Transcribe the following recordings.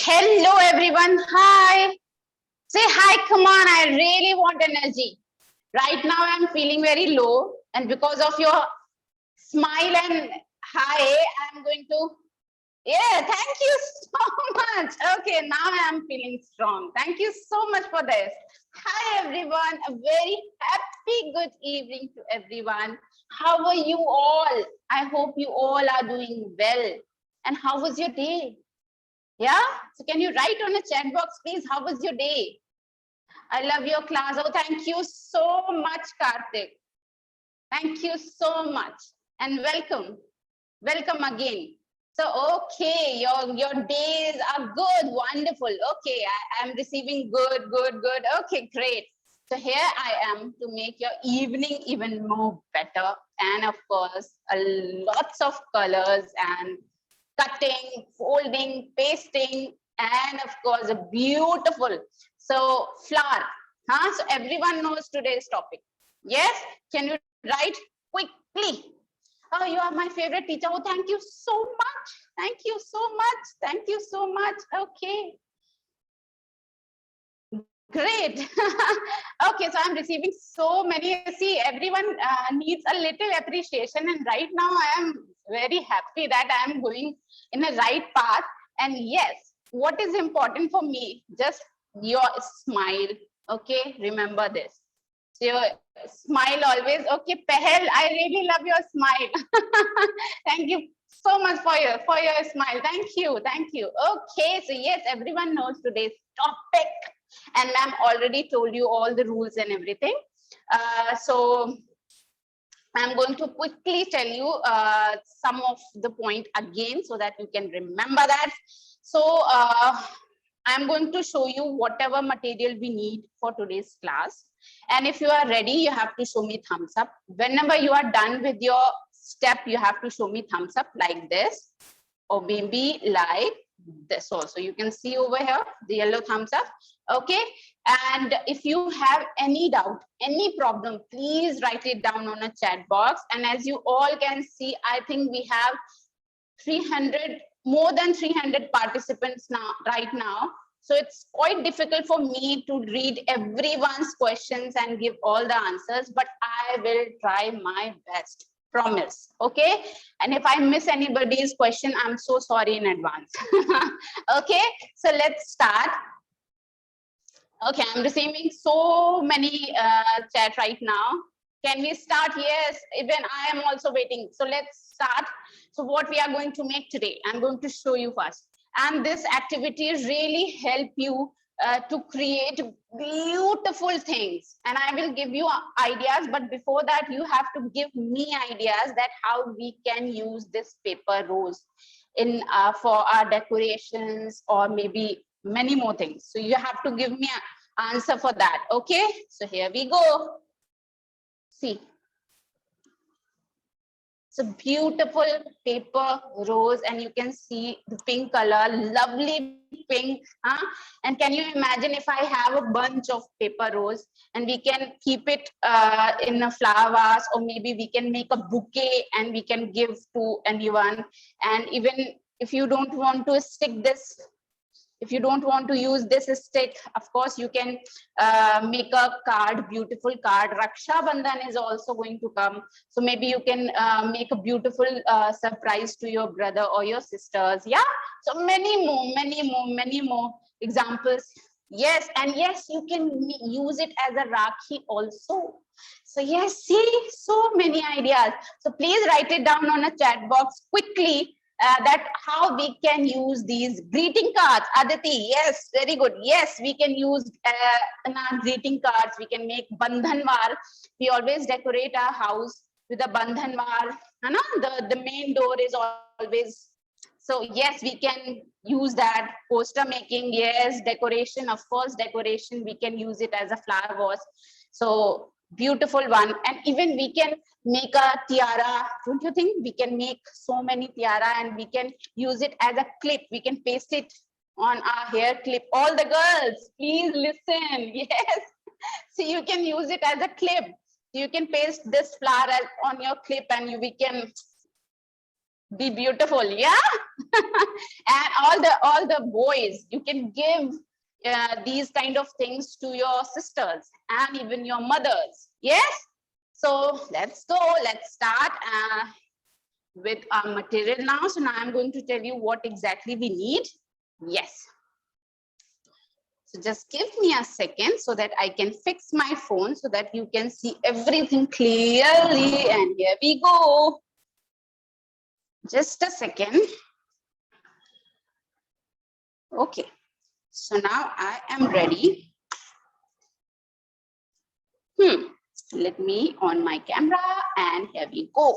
Hello everyone. Hi. Say hi, come on. I really want energy. Right now I'm feeling very low, and because of your smile and hi, I'm going to thank you so much. Okay, now I'm feeling strong. Thank you so much for this. Hi everyone. A very happy good evening to everyone. How are you all? I hope you all are doing well. And how was your day? Yeah, so can you write on a chat box, please? How was your day? I love your class. Oh, thank you so much, Karthik. Thank you so much. And welcome. Welcome again. So, okay, your days are good, wonderful. Okay, I am receiving good. Okay, great. So here I am to make your evening even more better. And of course, lots of colors and cutting, folding, pasting, and of course, a beautiful. So flower. So everyone knows today's topic. Yes? Can you write quickly? Oh, you are my favorite teacher. Oh, thank you so much. Thank you so much. Thank you so much. Okay. Great. Okay, so I'm receiving so many. See, everyone needs a little appreciation, and right now I am very happy that I am going in the right path. And yes, what is important for me? Just your smile. Okay, remember this. So your smile always. Okay, Pehel, I really love your smile. Thank you so much for your smile. Thank you. Okay, so yes, everyone knows today's topic. And ma'am already told you all the rules and everything. So I'm going to quickly tell you some of the point again so that you can remember that. So I'm going to show you whatever material we need for today's class. And if you are ready, you have to show me thumbs up. Whenever you are done with your step, you have to show me thumbs up like this, or maybe like this also. You can see over here the yellow thumbs up. Okay, and if you have any doubt, any problem, please write it down on a chat box. And as you all can see, I think we have 300, more than 300 participants now, right now. So it's quite difficult for me to read everyone's questions and give all the answers, but I will try my best. Promise. Okay, and if I miss anybody's question, I'm so sorry in advance. Okay, so let's start. Okay, I'm receiving so many chat right now. Can we start? Yes, even I am also waiting. So let's start. So what we are going to make today, I'm going to show you first. And this activity really help you to create beautiful things. And I will give you ideas, but before that, you have to give me ideas that how we can use this paper rose in for our decorations or maybe many more things. So you have to give me an answer for that. Okay, so here we go. See, it's a beautiful paper rose, and you can see the pink color, lovely pink. And can you imagine if I have a bunch of paper rose and we can keep it in a flower vase, or maybe we can make a bouquet and we can give to anyone. And even if you don't want to stick this, if you don't want to use this stick, of course you can make a card, beautiful card. Raksha Bandhan is also going to come, so maybe you can make a beautiful surprise to your brother or your sisters. Yeah, so many more examples. Yes, and yes, you can use it as a rakhi also. So yes, see, so many ideas. So please write it down on a chat box quickly, that how we can use these greeting cards. Aditi, yes, very good. Yes, we can use in our greeting cards. We can make bandhanwar. We always decorate our house with a bandhanwar. The main door is always. So yes, we can use that. Poster making, yes. Decoration, of course, decoration. We can use it as a flower vase. So beautiful one. And even we can make a tiara. Don't you think we can make so many tiara, and we can use it as a clip? We can paste it on our hair clip. All the girls, please listen. Yes, so you can use it as a clip. You can paste this flower on your clip, and we can be beautiful. Yeah. And all the boys, you can give these kind of things to your sisters and even your mothers. Yes. So let's go. Let's start with our material now. So now I'm going to tell you what exactly we need. Yes. So just give me a second so that I can fix my phone so that you can see everything clearly. And here we go. Just a second. Okay. So now I am ready. Let me on my camera and here we go.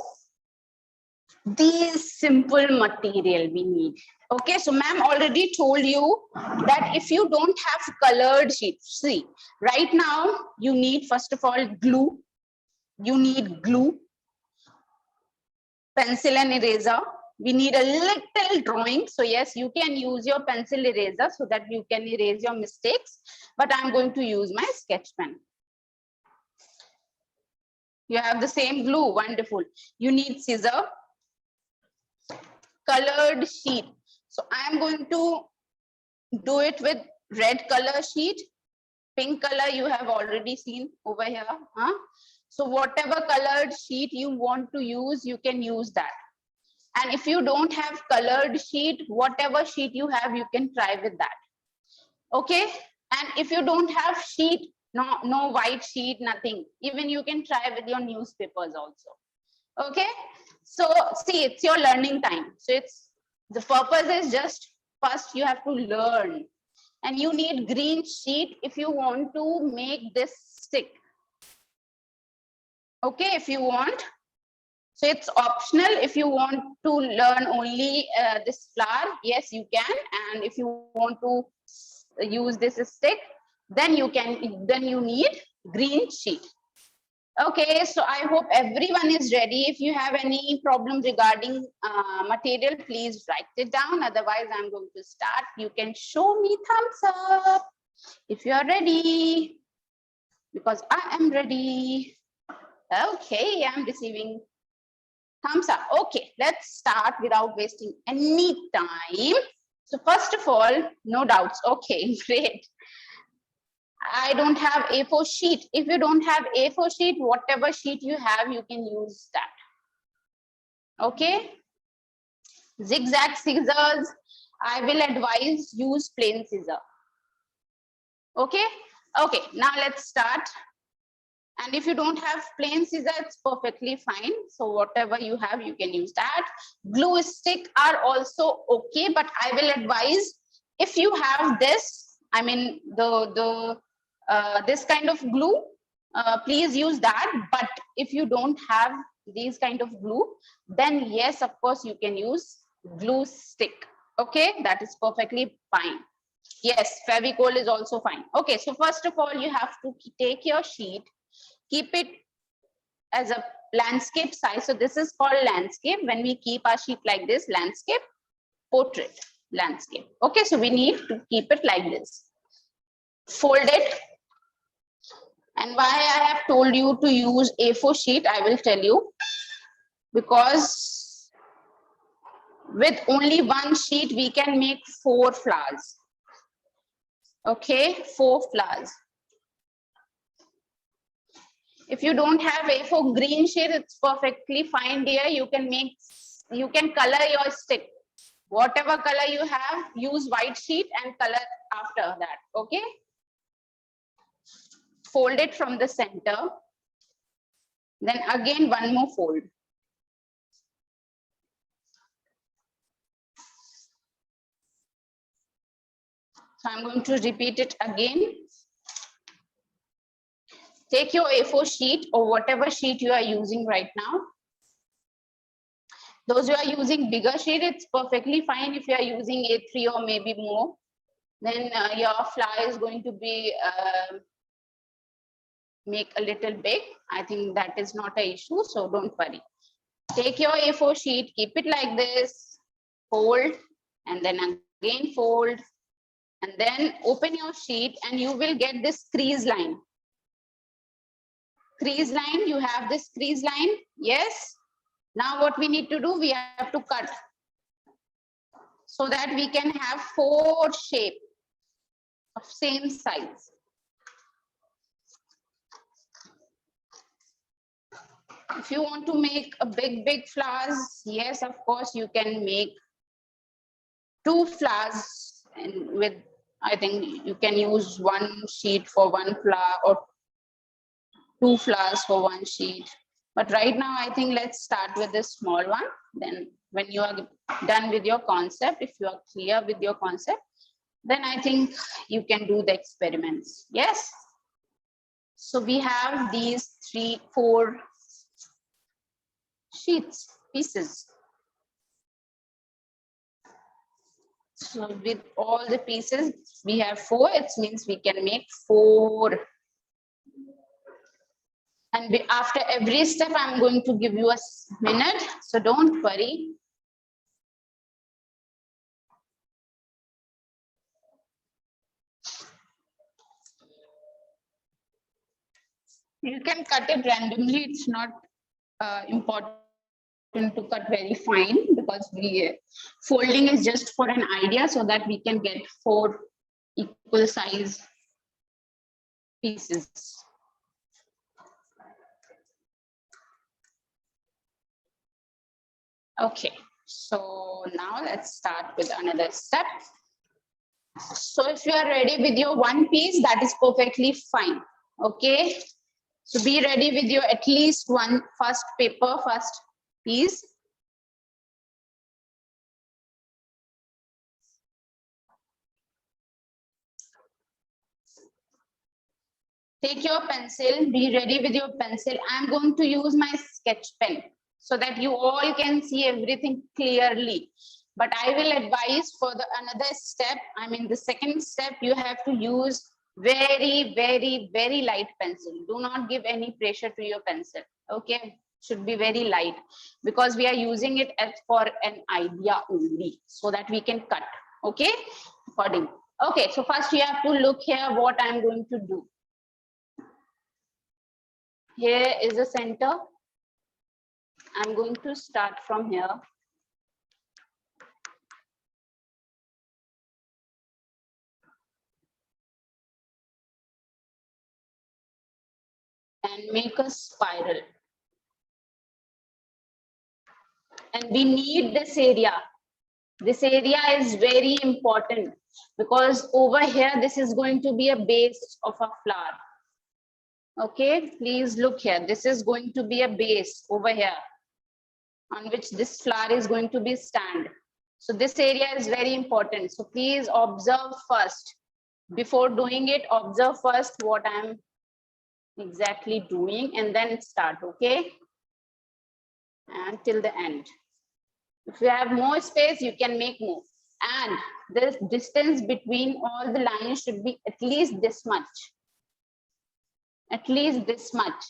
These simple material we need. Okay, so ma'am already told you that if you don't have colored sheets, see, right now you need first of all glue. You need glue, pencil and eraser. We need a little drawing. So yes, you can use your pencil eraser so that you can erase your mistakes, but I'm going to use my sketch pen. You have the same glue, wonderful. You need scissor, colored sheet. So I am going to do it with red color sheet. Pink color you have already seen over here. So whatever colored sheet you want to use, you can use that. And if you don't have colored sheet, whatever sheet you have, you can try with that. Okay. And if you don't have sheet, no white sheet, nothing. Even you can try with your newspapers also. Okay. So see, it's your learning time. So it's the purpose is just first you have to learn. And you need green sheet if you want to make this stick. Okay, if you want. So it's optional. If you want to learn only this flower, yes, you can. And if you want to use this stick, then you can. Then you need green sheet. Okay, so I hope everyone is ready. If you have any problem regarding material, please write it down. Otherwise, I'm going to start. You can show me thumbs up if you are ready, because I am ready. Okay, I'm receiving thumbs up. Okay, let's start without wasting any time. So first of all, no doubts. Okay, great. I don't have A4 sheet. If you don't have A4 sheet, whatever sheet you have, you can use that. Okay. Zigzag scissors, I will advise use plain scissor. Okay. Okay, now let's start. And if you don't have plain scissors, it's perfectly fine. So whatever you have, you can use that. Glue stick are also okay, but I will advise if you have this, I mean this kind of glue, please use that. But if you don't have these kind of glue, then yes, of course, you can use glue stick. Okay, that is perfectly fine. Yes, Fevicol is also fine. Okay, so first of all, you have to take your sheet, keep it as a landscape size. So this is called landscape. When we keep our sheet like this, landscape, portrait, landscape. Okay, so we need to keep it like this. Fold it. And why I have told you to use A4 sheet, I will tell you. Because with only one sheet, we can make 4 flowers. Okay, 4 flowers. If you don't have A4 green sheet, it's perfectly fine, dear. You can color your stick. Whatever color you have, use white sheet and color after that. Okay. Fold it from the center. Then again, one more fold. So I'm going to repeat it again. Take your A4 sheet or whatever sheet you are using right now. Those who are using bigger sheet, it's perfectly fine. If you are using A3 or maybe more, then your flower is going to be make a little big. I think that is not an issue, so don't worry. Take your A4 sheet, keep it like this, fold, and then again fold, and then open your sheet and you will get this crease line. Crease line, you have this crease line, yes. Now what we need to do, we have to cut. so that we can have 4 shapes of same size. If you want to make a big flowers, yes, of course, you can make 2 flowers, and with, I think you can use 1 sheet for 1 flower or 2 flowers for 1 sheet. But right now, I think let's start with this small one. Then when you are done with your concept, if you are clear with your concept, then I think you can do the experiments. Yes. So we have these 4 sheets, pieces. So with all the pieces, we have 4, it means we can make 4. And after every step, I'm going to give you a minute, so don't worry. You can cut it randomly, it's not important to cut very fine, because folding is just for an idea so that we can get 4 equal size pieces. Okay, so now let's start with another step. So if you are ready with your 1 piece, that is perfectly fine. Okay, so be ready with your at least 1 first paper, first piece. Take your pencil, be ready with your pencil. I'm going to use my sketch pen so that you all can see everything clearly. But I will advise for the another step, I mean the second step, you have to use very light pencil. Do not give any pressure to your pencil. Okay, should be very light, because we are using it as for an idea only, so that we can cut. Okay, according. Okay, so first you have to look here what I'm going to do. Here is the center. I'm going to start from here. And make a spiral. And we need this area. This area is very important, because over here, this is going to be a base of a flower. Okay, please look here. This is going to be a base over here on which this flower is going to be stand. So this area is very important. So please observe first. Before doing it, observe first what I'm exactly doing, and then start. Okay, and till the end. If you have more space, you can make more. And the distance between all the lines should be at least this much. At least this much.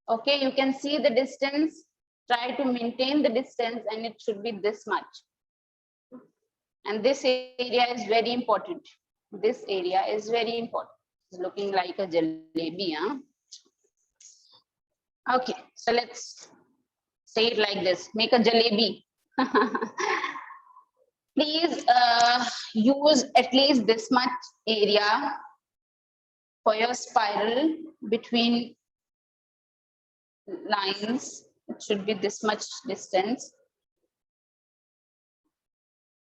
Okay, you can see the distance. Try to maintain the distance, and it should be this much. And this area is very important. This area is very important. It's looking like a jalebi, huh? Okay, so let's say it like this. Make a jalebi. Please use at least this much area for your spiral between lines. It should be this much distance.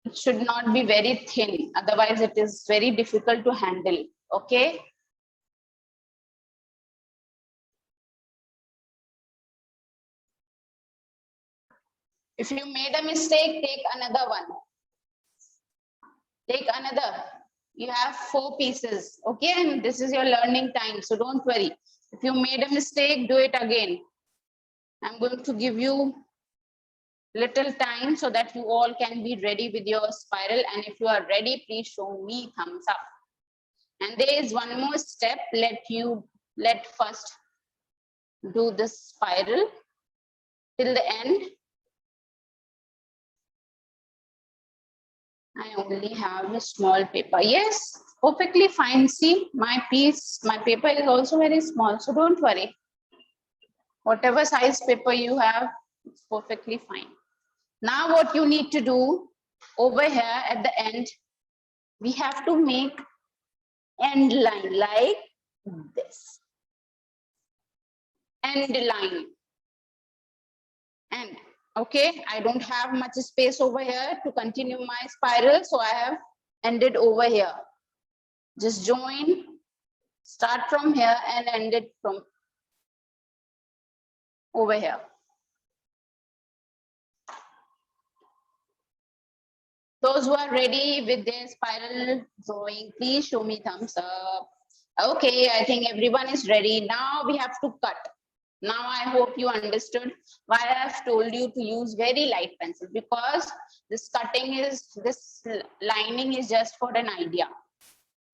It should not be very thin, otherwise it is very difficult to handle. Okay. If you made a mistake, take another one. Take another. You have 4 pieces. Okay, and this is your learning time, so don't worry. If you made a mistake, do it again. I'm going to give you little time so that you all can be ready with your spiral. And if you are ready, please show me thumbs up. And there is one more step. Let first do this spiral till the end. I only have a small paper. Yes, perfectly fine. See, my paper is also very small, so don't worry. Whatever size paper you have, it's perfectly fine. Now what you need to do, over here at the end, we have to make end line like this. End line. And okay, I don't have much space over here to continue my spiral, so I have ended over here. Just join, start from here and end it from over here. Those who are ready with their spiral drawing, please show me thumbs up. Okay, I think everyone is ready. Now we have to cut. Now I hope you understood why I have told you to use very light pencil, because this cutting is, this lining is just for an idea.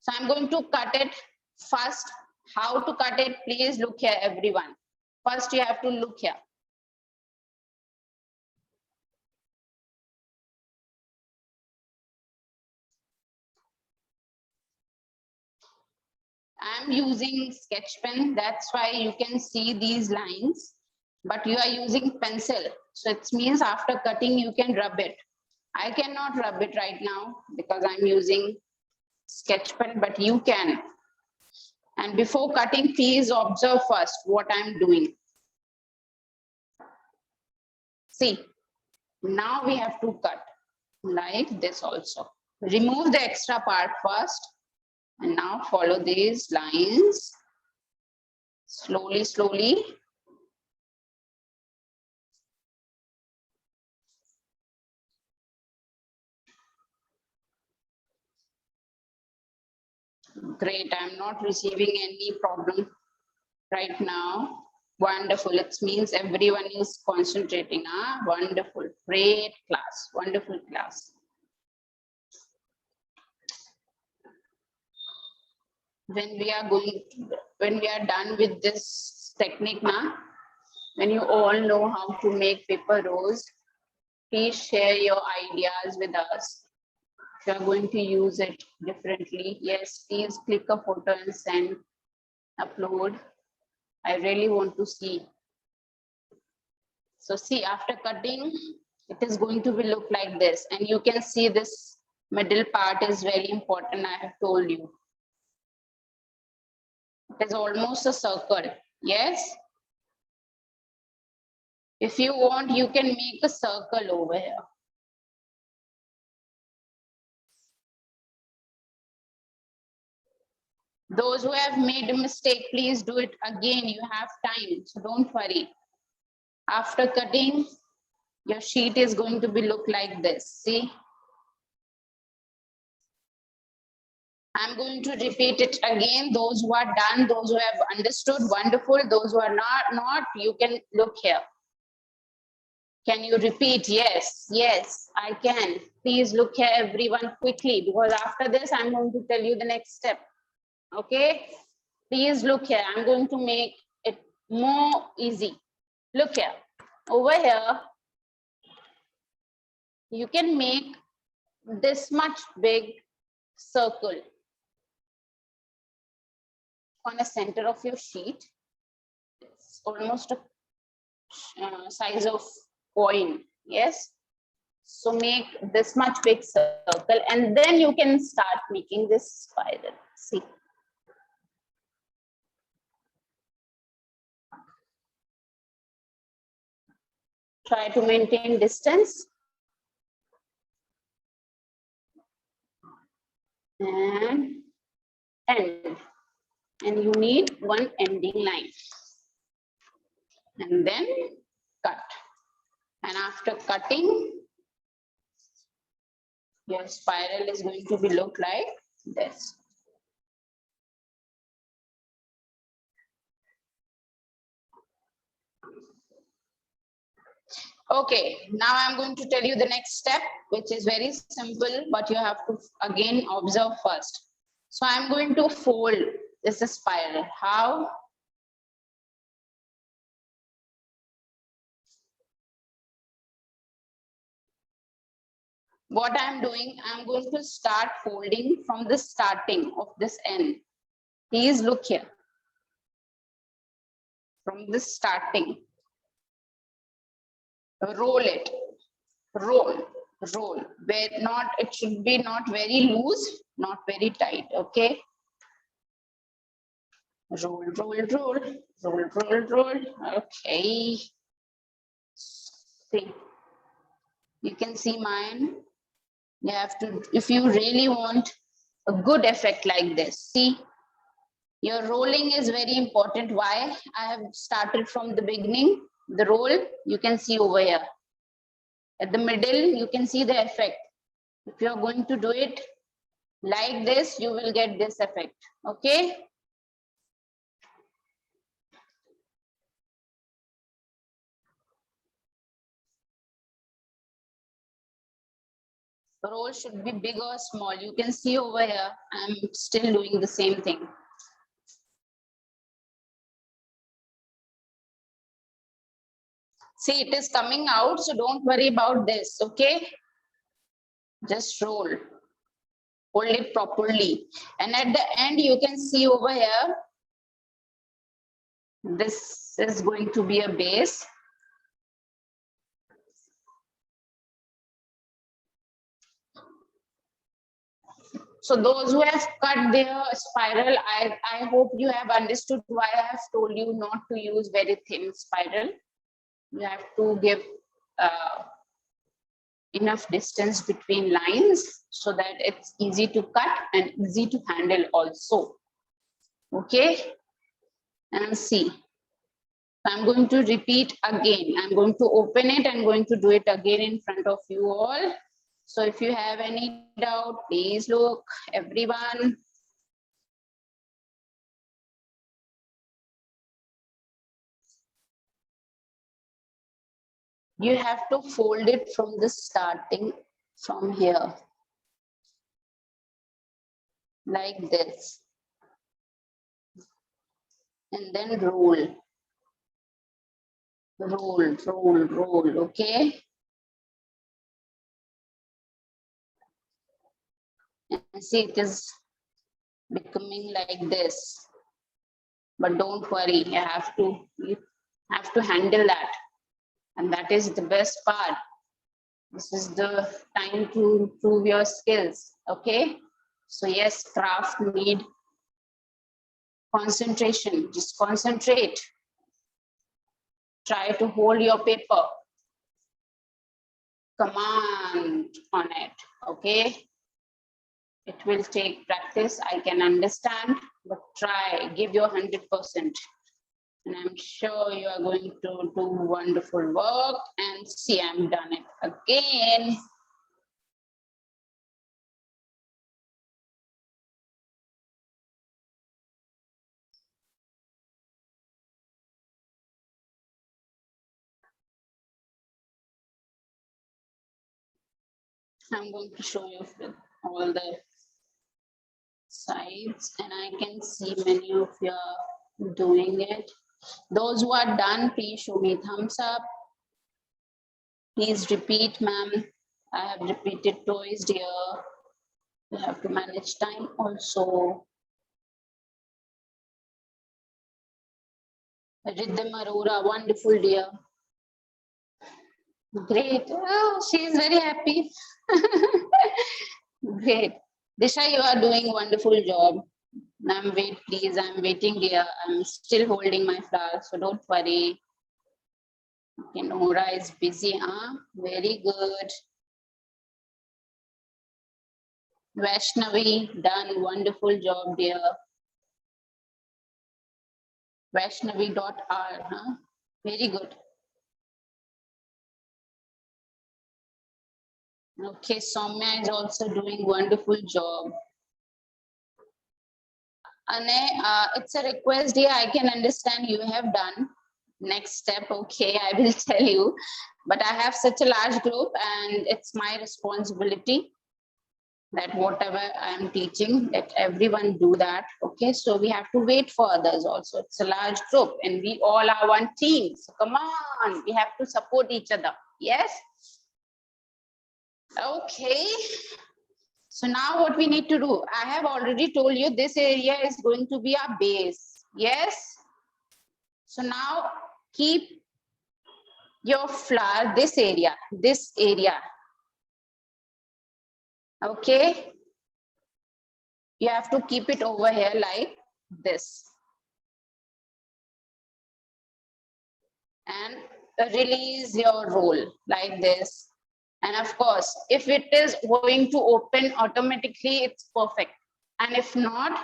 So I'm going to cut it first. How to cut it? Please look here, everyone. First, you have to look here. I'm using sketch pen. That's why you can see these lines, but you are using pencil. So it means after cutting, you can rub it. I cannot rub it right now because I'm using sketch pen, but you can. And before cutting, please observe first what I'm doing. See, now we have to cut like this also. Remove the extra part first. And now follow these lines slowly, slowly. Great, I'm not receiving any problem right now. Wonderful, it means everyone is concentrating. Wonderful, great class, wonderful class. When we are done with this technique now, when you all know how to make paper rose, please share your ideas with us. If you are going to use it differently, yes, please click a photo and send, upload. I really want to see. So see, after cutting, it is going to be look like this. And you can see this middle part is very important, I have told you. It is almost a circle, yes? If you want, you can make a circle over here. Those who have made a mistake, please do it again. You have time, so don't worry. After cutting, your sheet is going to be look like this. See? I'm going to repeat it again. Those who are done, those who have understood, wonderful. Those who are not, you can look here. Can you repeat? Yes, yes, I can. Please look here, everyone, quickly, because after this, I'm going to tell you the next step. Okay? Please look here. I'm going to make it more easy. Look here. Over here, you can make this much big circle on the center of your sheet. It's almost a size of coin. Yes. So make this much big circle and then you can start making this spiral. See. Try to maintain distance. And end. And you need one ending line. And then cut. And after cutting, your spiral is going to be look like this. Okay, now I'm going to tell you the next step, which is very simple, but you have to again observe first. So I'm going to fold this spiral. How? What I'm doing, I'm going to start folding from the starting of this end. Please look here. From this starting. Roll it. Roll. roll, where not, it should be not very loose, not very tight. Okay. Roll, roll, roll, roll, roll, roll. Okay. See, you can see mine. You have to, if you really want a good effect like this, see, your rolling is very important. Why? I have started from the beginning. The roll, you can see over here. At the middle, you can see the effect. If you are going to do it like this, you will get this effect. Okay. The roll should be big or small. You can see over here, I'm still doing the same thing. See, it is coming out, so don't worry about this, okay? Just roll. Hold it properly. And at the end, you can see over here, this is going to be a base. So those who have cut their spiral, I hope you have understood why I have told you not to use very thin spiral. You have to give enough distance between lines so that it's easy to cut and easy to handle also. Okay, and see. I'm going to repeat again. I'm going to open it and going to do it again in front of you all. So if you have any doubt, please look, everyone. You have to fold it from the starting from here, like this. And then roll. Roll, roll, roll, okay? And see, it is becoming like this. But don't worry, you have to handle that. And that is the best part. This is the time to prove your skills, okay? So yes, craft need concentration, just concentrate. Try to hold your paper. Command on it, okay? It will take practice, I can understand, but try, give your 100%. And I'm sure you are going to do wonderful work. And see, I'm done it again. I'm going to show you all the sides, and I can see many of you are doing it. Those who are done, please show me thumbs up. Please repeat, ma'am. I have repeated twice, dear. You have to manage time also. Riddhim Arora, wonderful, dear. Great. Oh, she is very happy. Great. Disha, you are doing a wonderful job. Ma'am, wait, please. I'm waiting, dear. I'm still holding my flower, so don't worry. Okay, Nora is busy, huh? Very good. Vaishnavi, done. Wonderful job, dear. Vaishnavi.r, huh? Very good. Okay, Soumya is also doing wonderful job. Ane, it's a request, dear. I can understand you have done. Next step, okay, I will tell you. But I have such a large group and it's my responsibility that whatever I am teaching, that everyone do that. Okay, so we have to wait for others also. It's a large group and we all are one team. So come on, we have to support each other. Yes? Okay. So now what we need to do, I have already told you this area is going to be our base. Yes? So now keep your flower, this area, Okay, you have to keep it over here like this and release your roll like this. And of course, if it is going to open automatically, it's perfect. And if not,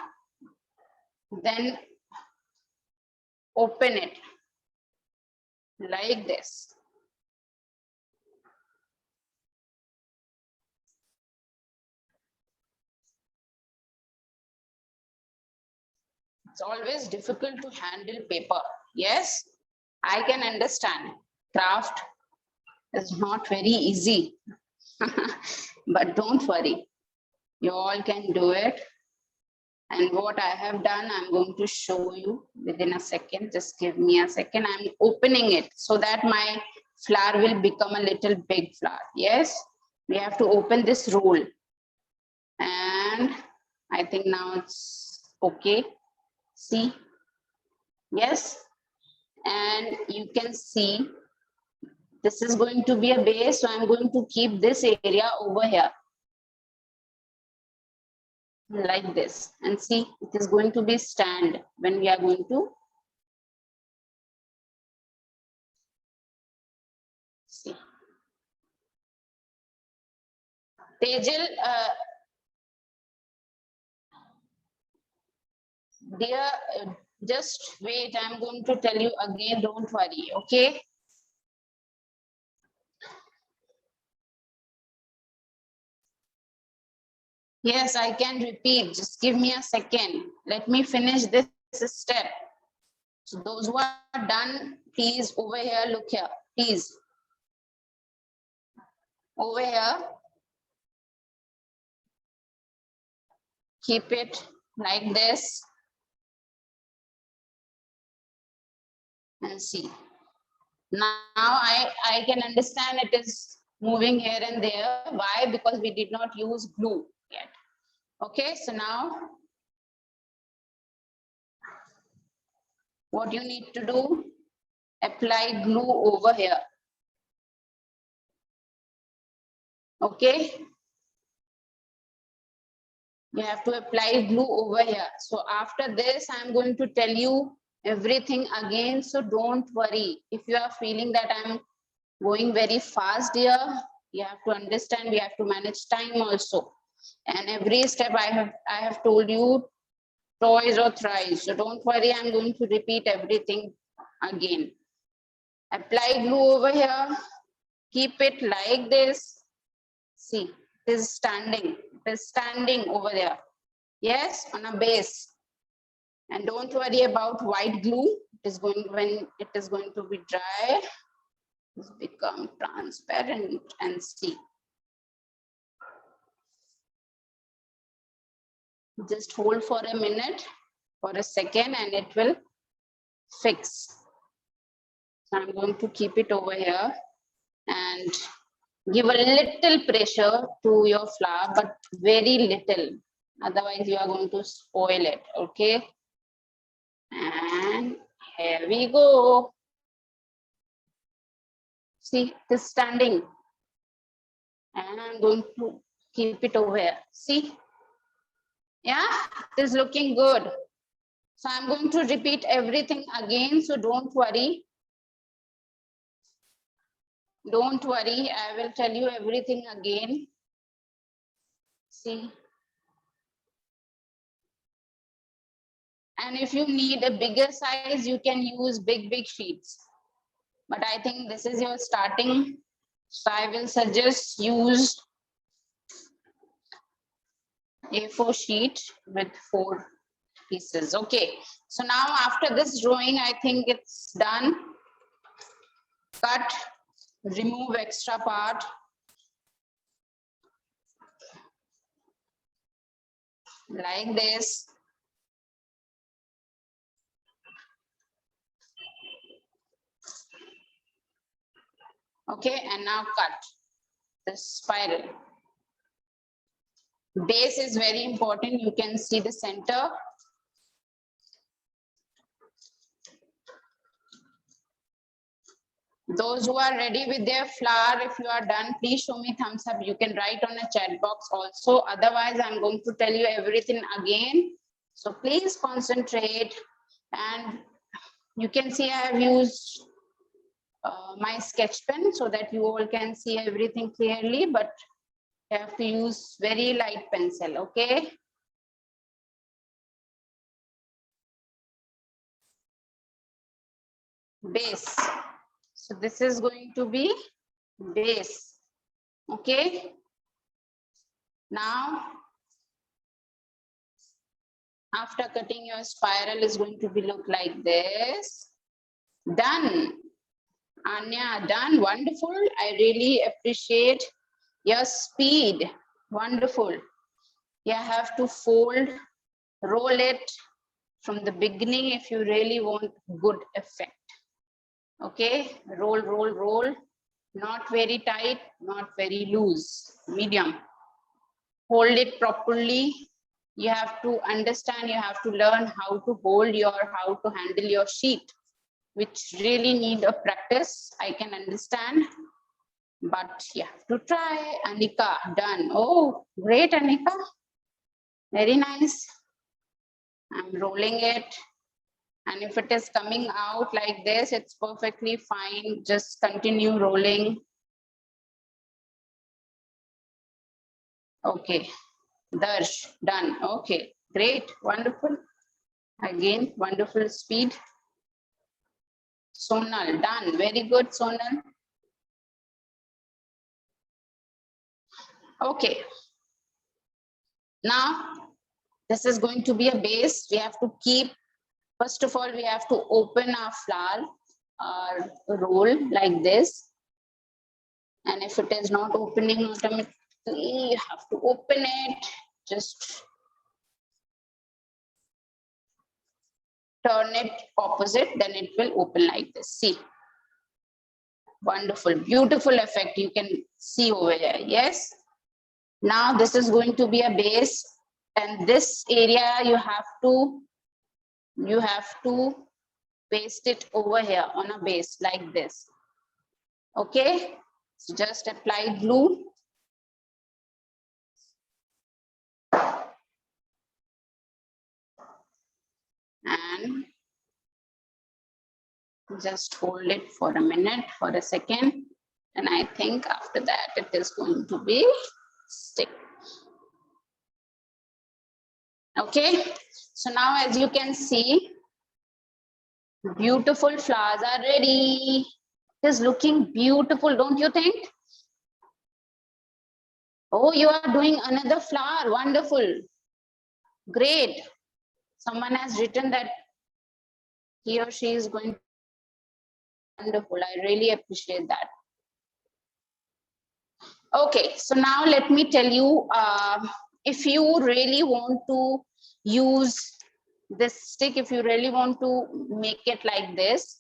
then open it like this. It's always difficult to handle paper. Yes, I can understand. Craft is not very easy. But don't worry, you all can do it. And what I have done, I'm going to show you within a second. Just give me a second. I'm opening it so that my flower will become a little big flower. Yes, we have to open this roll. And I think now it's okay. See? Yes. And you can see this is going to be a base. So I'm going to keep this area over here. Like this, and see, it is going to be stand when we are going to see. Tejal, dear, just wait, I'm going to tell you again, don't worry, okay? Yes, I can repeat, just give me a second. Let me finish this step. So those who are done, please over here, look here, please. Over here. Keep it like this. And see. Now I can understand it is moving here and there. Why? Because we did not use glue yet. Okay, so now what you need to do, apply glue over here. Okay, you have to apply glue over here. So after this, I'm going to tell you everything again. So don't worry. If you are feeling that I'm going very fast here, you have to understand we have to manage time also. And every step I have told you twice or thrice. So don't worry, I'm going to repeat everything again. Apply glue over here. Keep it like this. See, it is standing. It is standing over there. Yes, on a base. And don't worry about white glue. It is going, when it is going to be dry, it's become transparent, and see. Just hold for a minute, for a second, and it will fix. So I'm going to keep it over here and give a little pressure to your flower, but very little. Otherwise, you are going to spoil it. Okay. And here we go. See, it is standing. And I'm going to keep it over here. See? Yeah, it is looking good. So I'm going to repeat everything again. So don't worry. Don't worry. I will tell you everything again. See? And if you need a bigger size, you can use big sheets. But I think this is your starting. So I will suggest use A4 sheet with 4 pieces. Okay. So now after this drawing, I think it's done. Cut, remove extra part. Like this. Okay, and now cut the spiral. Base is very important. You can see the center. Those who are ready with their flower, if you are done, please show me thumbs up. You can write on a chat box also. Otherwise, I'm going to tell you everything again. So please concentrate. And you can see I have used my sketch pen so that you all can see everything clearly, but you have to use very light pencil, okay? Base. So this is going to be base, okay? Now, after cutting, your spiral is going to be look like this. Done. Anya, done. Wonderful. I really appreciate your speed. Wonderful. You have to fold, roll it from the beginning if you really want good effect. Okay, roll, roll, roll. Not very tight, not very loose, medium. Hold it properly. You have to understand, you have to learn how to hold how to handle your sheet, which really need a practice. I can understand, but you have to try. Anika, done. Oh, great, Anika. Very nice. I'm rolling it. And if it is coming out like this, it's perfectly fine. Just continue rolling. Okay, Darsh, done. Okay, great, wonderful. Again, wonderful speed. Sonal, done. Very good, Sonal. Okay. Now, this is going to be a base. We have to keep, first of all, we have to open our flower, our roll like this. And if it is not opening automatically, you have to open it. Just turn it opposite, then it will open like this. See. Wonderful, beautiful effect you can see over here. Yes. Now this is going to be a base, and this area you have to paste it over here on a base like this. Okay. So just apply glue. And just hold it for a minute, for a second. And I think after that it is going to be stick. Okay. So now as you can see, beautiful flowers are ready. It is looking beautiful, don't you think? Oh, you are doing another flower. Wonderful. Great. Someone has written that he or she is going. Wonderful. I really appreciate that. Okay, so now let me tell you, if you really want to use this stick, if you really want to make it like this,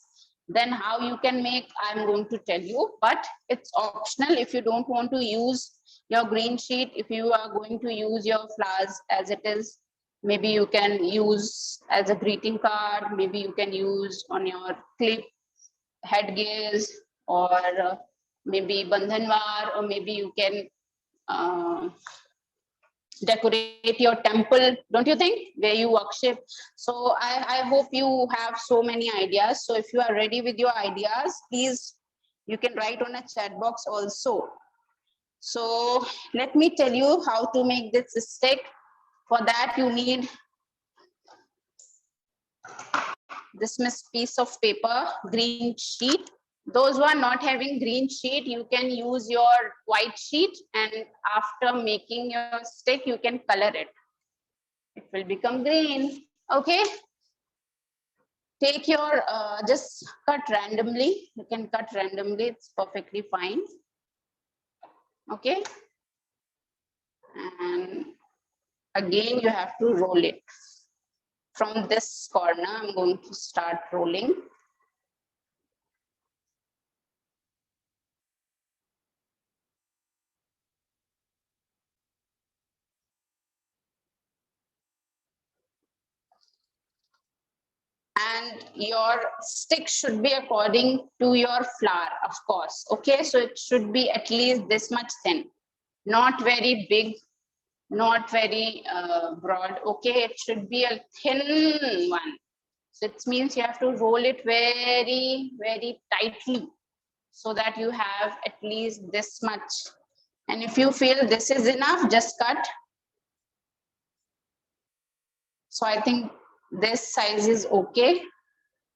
then how you can make, I'm going to tell you, but it's optional. If you don't want to use your green sheet, if you are going to use your flowers as it is, maybe you can use as a greeting card, maybe you can use on your clip headgears, or maybe bandhanwar, or maybe you can decorate your temple, don't you think, where you worship. So I hope you have so many ideas. So if you are ready with your ideas, please, you can write on a chat box also. So let me tell you how to make this stick. For that you need this piece of paper, green sheet. Those who are not having green sheet, you can use your white sheet, and after making your stick, you can color it. It will become green. Okay. Take your, just cut randomly. You can cut randomly. It's perfectly fine. Okay. And again, you have to roll it. From this corner, I'm going to start rolling. and your stick should be according to your flower, of course. Okay, so it should be at least this much thin, not very big, not very broad. Okay, it should be a thin one. So it means you have to roll it very, very tightly so that you have at least this much. And if you feel this is enough, just cut. So I think this size is okay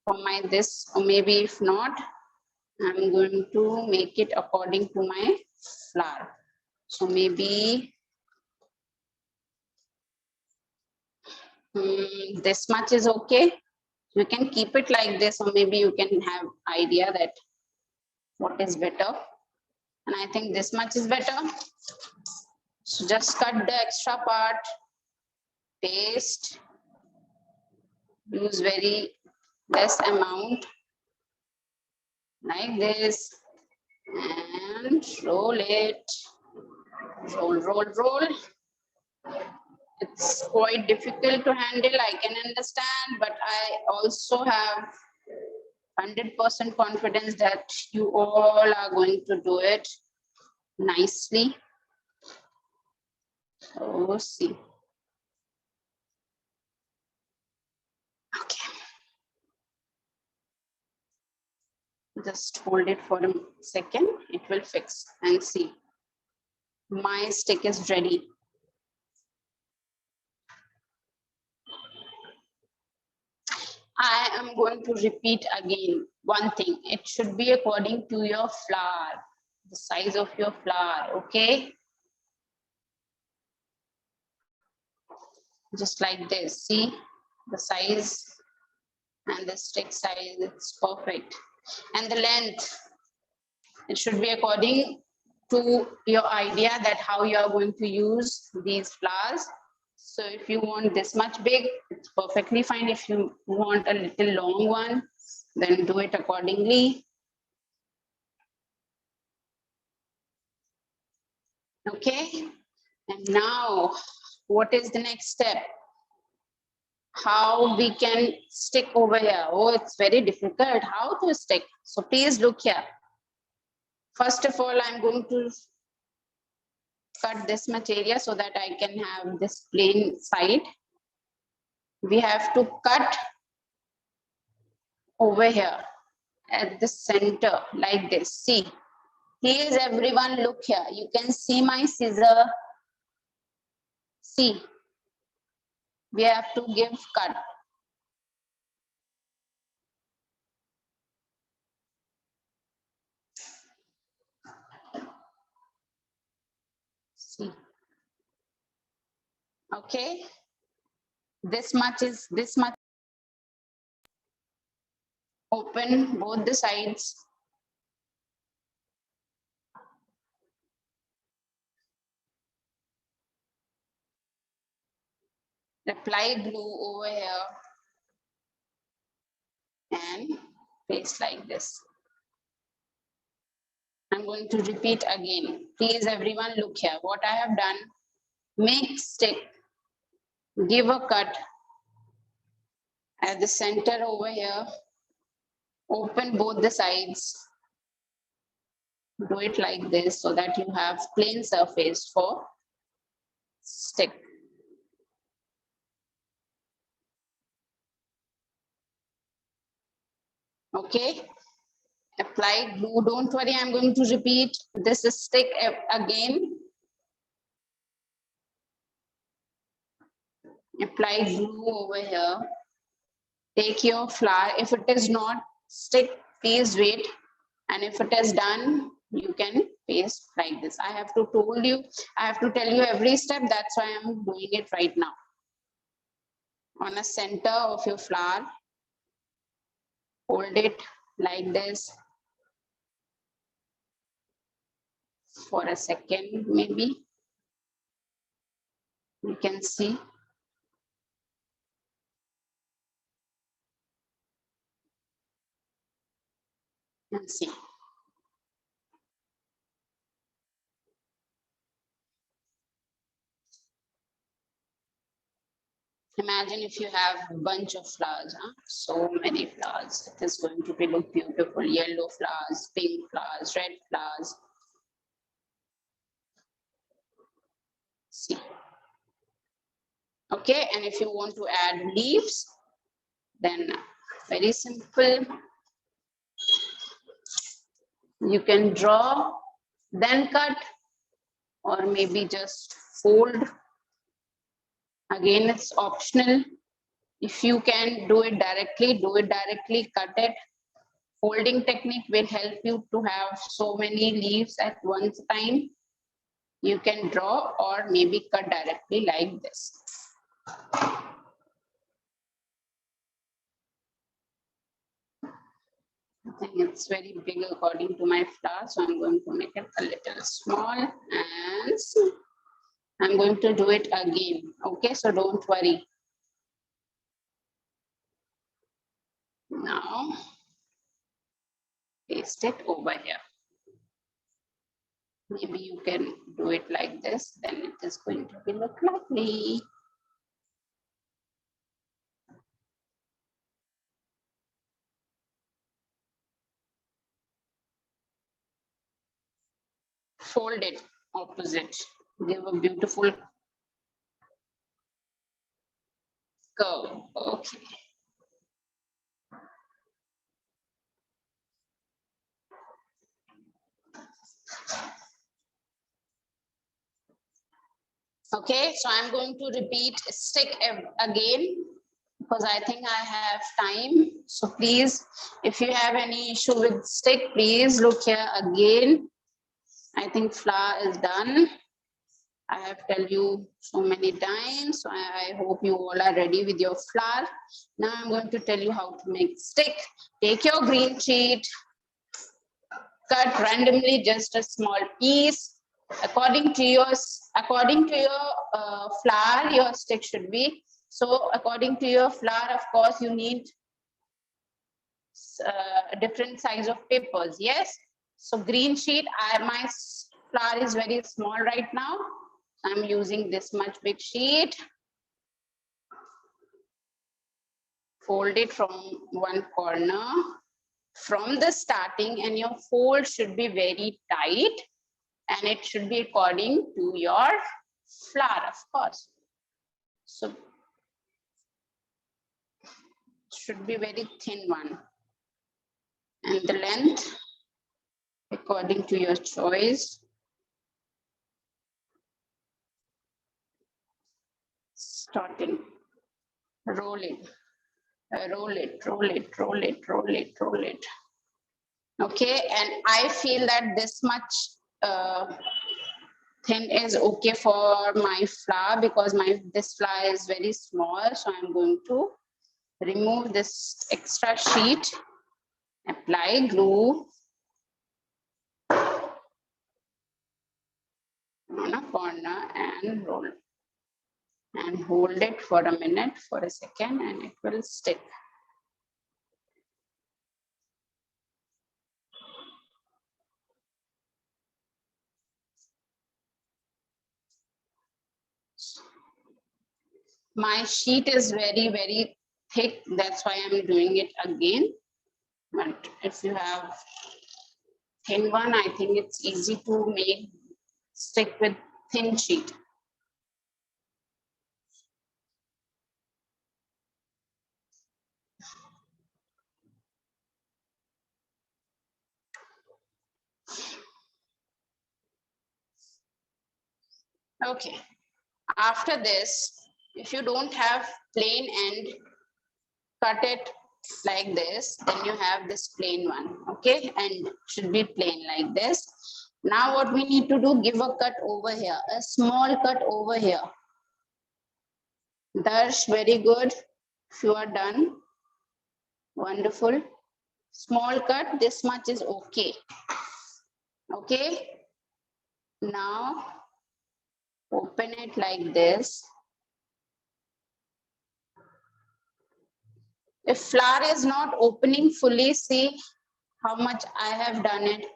for my this, or maybe if not, I'm going to make it according to my flower. So maybe this much is okay. You can keep it like this, or maybe you can have idea that what is better. And I think this much is better. So just cut the extra part, paste, use very less amount like this, and roll it. Roll, roll, roll. It's quite difficult to handle, I can understand, but I also have 100% confidence that you all are going to do it nicely. So see. Okay. Just hold it for a second. It will fix and see. My stick is ready. I am going to repeat again one thing. It should be according to your flower, the size of your flower, okay? Just like this, see the size and the stick size, it's perfect. And the length, it should be according to your idea that how you are going to use these flowers. So if you want this much big, it's perfectly fine. If you want a little long one, then do it accordingly. Okay, and now what is the next step? How we can stick over here? Oh, it's very difficult. How to stick? So please look here. First of all, I'm going to cut this much area so that I can have this plain side. We have to cut over here at the center like this. See, please everyone look here. You can see my scissor. See, we have to give cut. See, okay, this much is this much. Open both the sides. Apply glue over here and paste like this. I'm going to repeat again. Please everyone look here. What I have done, make stick, give a cut at the center over here, open both the sides, do it like this so that you have plain surface for stick. Okay, apply glue. Don't worry, I'm going to repeat this stick again. Apply glue over here. Take your flower. If it is not stick, please wait. And if it is done, you can paste like this. I have to tell you every step. That's why I'm doing it right now. On a center of your flower, hold it like this for a second, maybe. You can see. And see. Imagine if you have a bunch of flowers, huh? So many flowers. It is going to be look beautiful. Yellow flowers, pink flowers, red flowers. See. Okay, and if you want to add leaves, then very simple. You can draw, then cut, or maybe just fold. Again, it's optional. If you can do it directly, cut it. Folding technique will help you to have so many leaves at one time. You can draw or maybe cut directly like this. I think it's very big according to my flower, so I'm going to make it a little small, and I'm going to do it again. Okay, so don't worry. Now, paste it over here. Maybe you can do it like this, then it is going to be look lovely. Fold it opposite. Give a beautiful curve. Okay. Okay, so I'm going to repeat stick again because I think I have time. So please, if you have any issue with stick, please look here again. I think flower is done. I have tell you so many times. So I hope you all are ready with your flower. Now I'm going to tell you how to make stick. Take your green sheet, cut randomly just a small piece. According to your flower, your stick should be. So according to your flower, of course, you need different size of papers. Yes. So green sheet, my flower is very small right now. I'm using this much big sheet. Fold it from one corner from the starting, and your fold should be very tight, and it should be according to your flower, of course. So it should be very thin one, and the length according to your choice. Starting, roll it, roll it, roll it, roll it, roll it, roll it. Okay, and I feel that this much thin is okay for my flower because this flower is very small. So I'm going to remove this extra sheet, apply glue on a corner and roll and hold it for a minute, for a second, and it will stick. My sheet is very, very thick. That's why I'm doing it again. But if you have thin one, I think it's easy to make stick with thin sheet. Okay. After this, if you don't have plain end, cut it like this, then you have this plain one. Okay, and should be plain like this. Now what we need to do, give a cut over here, a small cut over here. Darsh, very good. If you are done, wonderful. Small cut, this much is okay. Okay, now open it like this. If flower is not opening fully, see how much I have done it.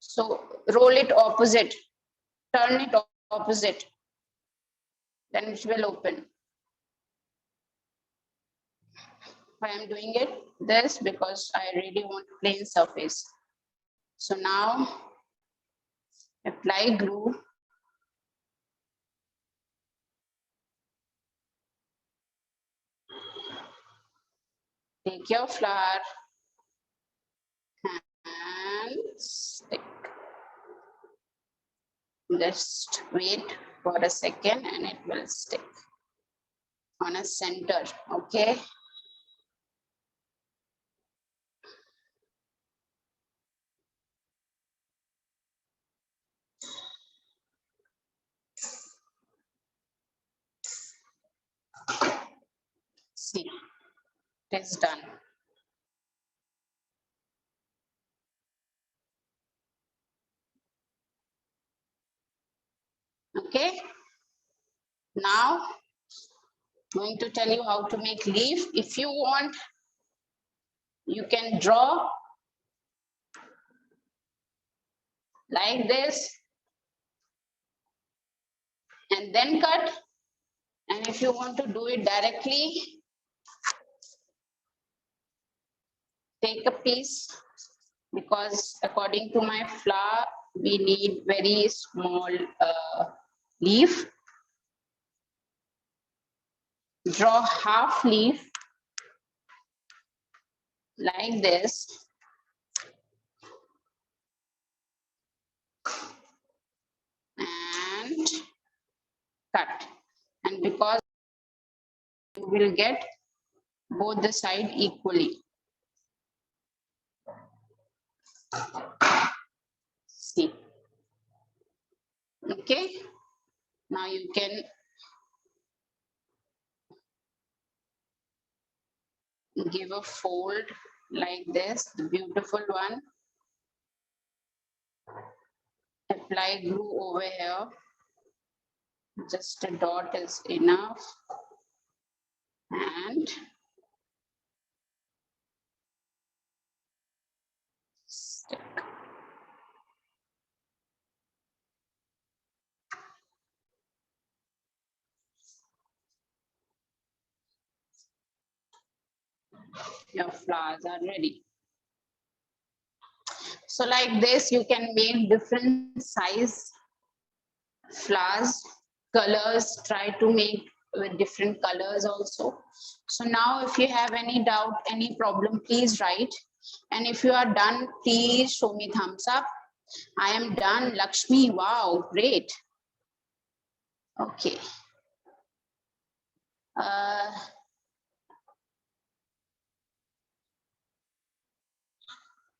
So roll it opposite, turn it opposite, then it will open. Why I'm doing it this? Because I really want plain surface. So now apply glue. Take your flour and stick. Just wait for a second and it will stick on a center. Okay. See, it is done. Okay. Now, going to tell you how to make leaf. If you want, you can draw like this and then cut. And if you want to do it directly, take a piece, because according to my flower, we need very small leaf. Draw half leaf like this. And cut. And because you will get both the side equally. See. Okay. Now you can give a fold like this, the beautiful one. Apply glue over here. Just a dot is enough. And stick. Your flowers are ready. So like this, you can make different size flowers, colors, try to make with different colors also. So now if you have any doubt, any problem, please write. And if you are done, please show me thumbs up. I am done. Lakshmi, wow, great. Okay.